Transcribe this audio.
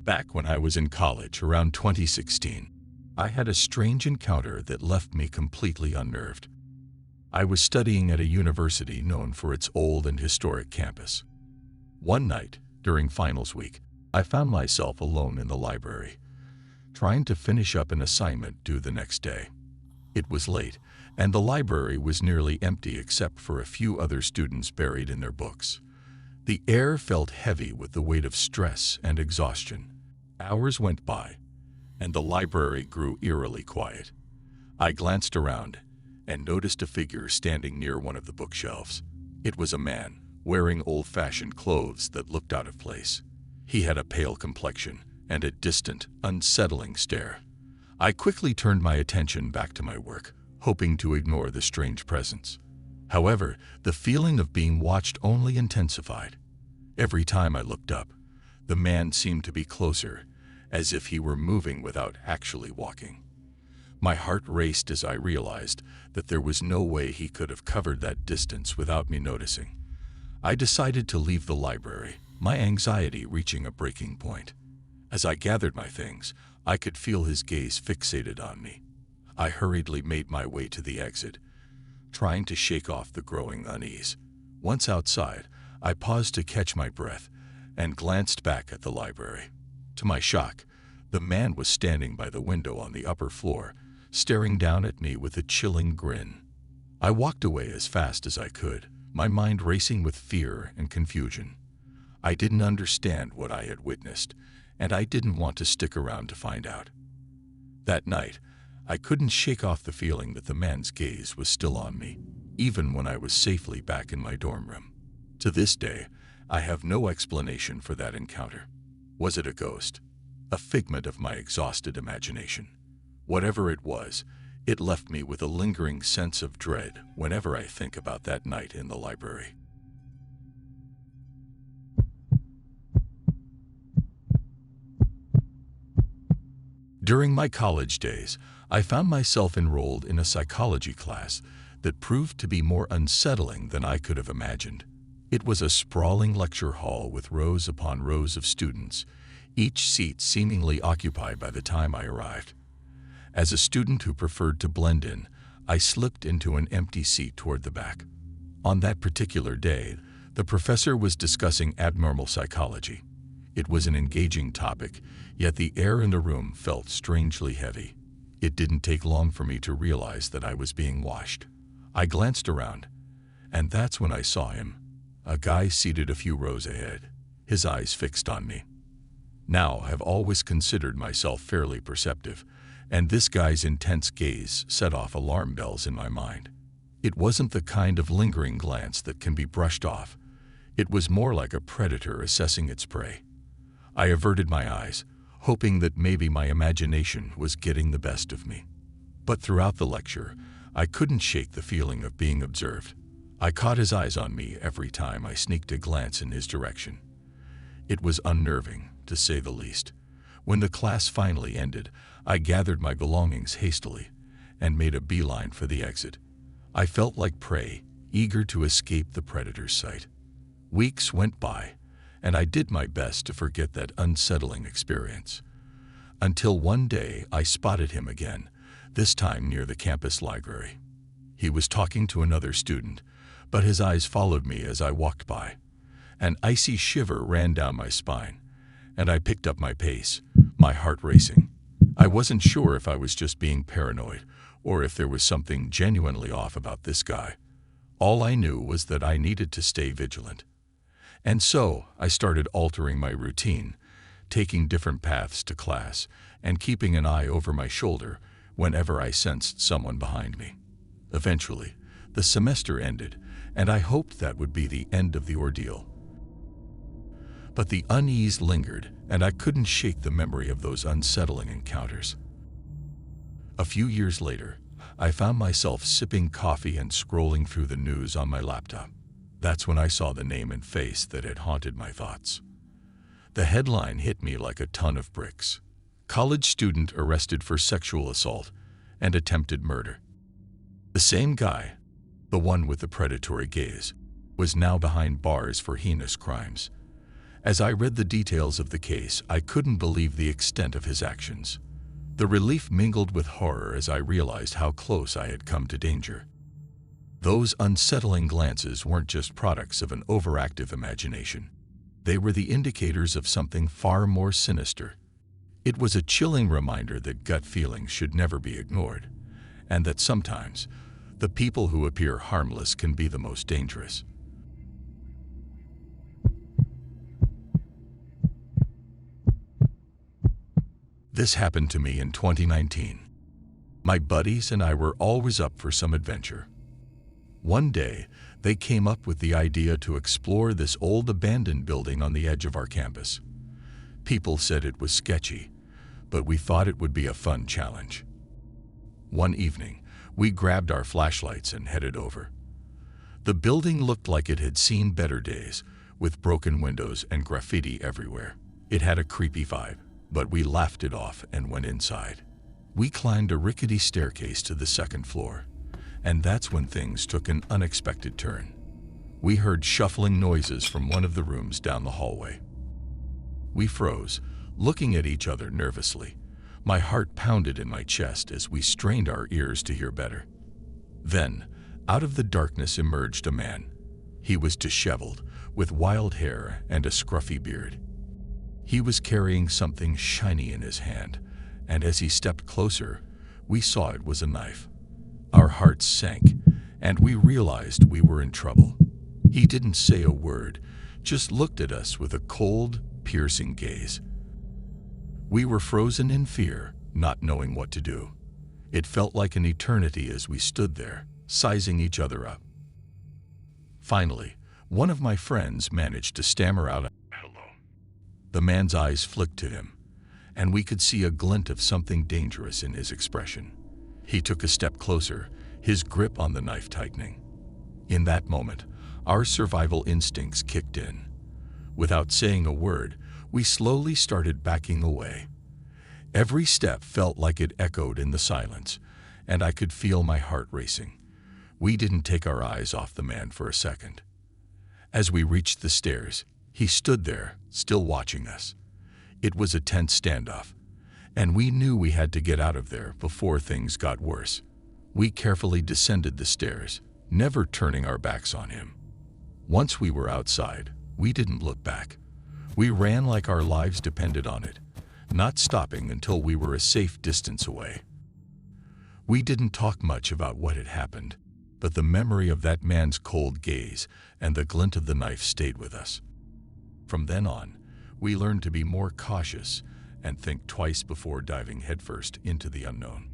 Back when I was in college, around 2016, I had a strange encounter that left me completely unnerved. I was studying at a university known for its old and historic campus. One night, during finals week, I found myself alone in the library, trying to finish up an assignment due the next day. It was late, and the library was nearly empty except for a few other students buried in their books. The air felt heavy with the weight of stress and exhaustion. Hours went by, and the library grew eerily quiet. I glanced around and noticed a figure standing near one of the bookshelves. It was a man, wearing old-fashioned clothes that looked out of place. He had a pale complexion and a distant, unsettling stare. I quickly turned my attention back to my work, hoping to ignore the strange presence. However, the feeling of being watched only intensified. Every time I looked up, the man seemed to be closer, as if he were moving without actually walking. My heart raced as I realized that there was no way he could have covered that distance without me noticing. I decided to leave the library, my anxiety reaching a breaking point. As I gathered my things, I could feel his gaze fixated on me. I hurriedly made my way to the exit, trying to shake off the growing unease. Once outside, I paused to catch my breath and glanced back at the library. To my shock, the man was standing by the window on the upper floor, staring down at me with a chilling grin. I walked away as fast as I could, my mind racing with fear and confusion. I didn't understand what I had witnessed, and I didn't want to stick around to find out. That night, I couldn't shake off the feeling that the man's gaze was still on me, even when I was safely back in my dorm room. To this day, I have no explanation for that encounter. Was it a ghost? A figment of my exhausted imagination? Whatever it was, it left me with a lingering sense of dread whenever I think about that night in the library. During my college days, I found myself enrolled in a psychology class that proved to be more unsettling than I could have imagined. It was a sprawling lecture hall with rows upon rows of students, each seat seemingly occupied by the time I arrived. As a student who preferred to blend in, I slipped into an empty seat toward the back. On that particular day, the professor was discussing abnormal psychology. It was an engaging topic, yet the air in the room felt strangely heavy. It didn't take long for me to realize that I was being watched. I glanced around, and that's when I saw him. A guy seated a few rows ahead, his eyes fixed on me. Now, I've always considered myself fairly perceptive, and this guy's intense gaze set off alarm bells in my mind. It wasn't the kind of lingering glance that can be brushed off. It was more like a predator assessing its prey. I averted my eyes, hoping that maybe my imagination was getting the best of me. But throughout the lecture, I couldn't shake the feeling of being observed. I caught his eyes on me every time I sneaked a glance in his direction. It was unnerving, to say the least. When the class finally ended, I gathered my belongings hastily and made a beeline for the exit. I felt like prey, eager to escape the predator's sight. Weeks went by, and I did my best to forget that unsettling experience. Until one day I spotted him again, this time near the campus library. He was talking to another student, but his eyes followed me as I walked by. An icy shiver ran down my spine, and I picked up my pace, my heart racing. I wasn't sure if I was just being paranoid or if there was something genuinely off about this guy. All I knew was that I needed to stay vigilant. And so I started altering my routine, taking different paths to class and keeping an eye over my shoulder whenever I sensed someone behind me. Eventually, the semester ended, and I hoped that would be the end of the ordeal. But the unease lingered, and I couldn't shake the memory of those unsettling encounters. A few years later, I found myself sipping coffee and scrolling through the news on my laptop. That's when I saw the name and face that had haunted my thoughts. The headline hit me like a ton of bricks. College student arrested for sexual assault and attempted murder. The same guy, the one with the predatory gaze, was now behind bars for heinous crimes. As I read the details of the case, I couldn't believe the extent of his actions. The relief mingled with horror as I realized how close I had come to danger. Those unsettling glances weren't just products of an overactive imagination. They were the indicators of something far more sinister. It was a chilling reminder that gut feelings should never be ignored, and that sometimes the people who appear harmless can be the most dangerous. This happened to me in 2019. My buddies and I were always up for some adventure. One day, they came up with the idea to explore this old abandoned building on the edge of our campus. People said it was sketchy, but we thought it would be a fun challenge. One evening, we grabbed our flashlights and headed over. The building looked like it had seen better days, with broken windows and graffiti everywhere. It had a creepy vibe, but we laughed it off and went inside. We climbed a rickety staircase to the second floor, and that's when things took an unexpected turn. We heard shuffling noises from one of the rooms down the hallway. We froze, looking at each other nervously. My heart pounded in my chest as we strained our ears to hear better. Then, out of the darkness emerged a man. He was disheveled, with wild hair and a scruffy beard. He was carrying something shiny in his hand, and as he stepped closer, we saw it was a knife. Our hearts sank, and we realized we were in trouble. He didn't say a word, just looked at us with a cold, piercing gaze. We were frozen in fear, not knowing what to do. It felt like an eternity as we stood there, sizing each other up. Finally, one of my friends managed to stammer out, "Hello." The man's eyes flicked to him, and we could see a glint of something dangerous in his expression. He took a step closer, his grip on the knife tightening. In that moment, our survival instincts kicked in. Without saying a word, we slowly started backing away. Every step felt like it echoed in the silence, and I could feel my heart racing. We didn't take our eyes off the man for a second. As we reached the stairs, he stood there, still watching us. It was a tense standoff, and we knew we had to get out of there before things got worse. We carefully descended the stairs, never turning our backs on him. Once we were outside, we didn't look back. We ran like our lives depended on it, not stopping until we were a safe distance away. We didn't talk much about what had happened, but the memory of that man's cold gaze and the glint of the knife stayed with us. From then on, we learned to be more cautious and think twice before diving headfirst into the unknown.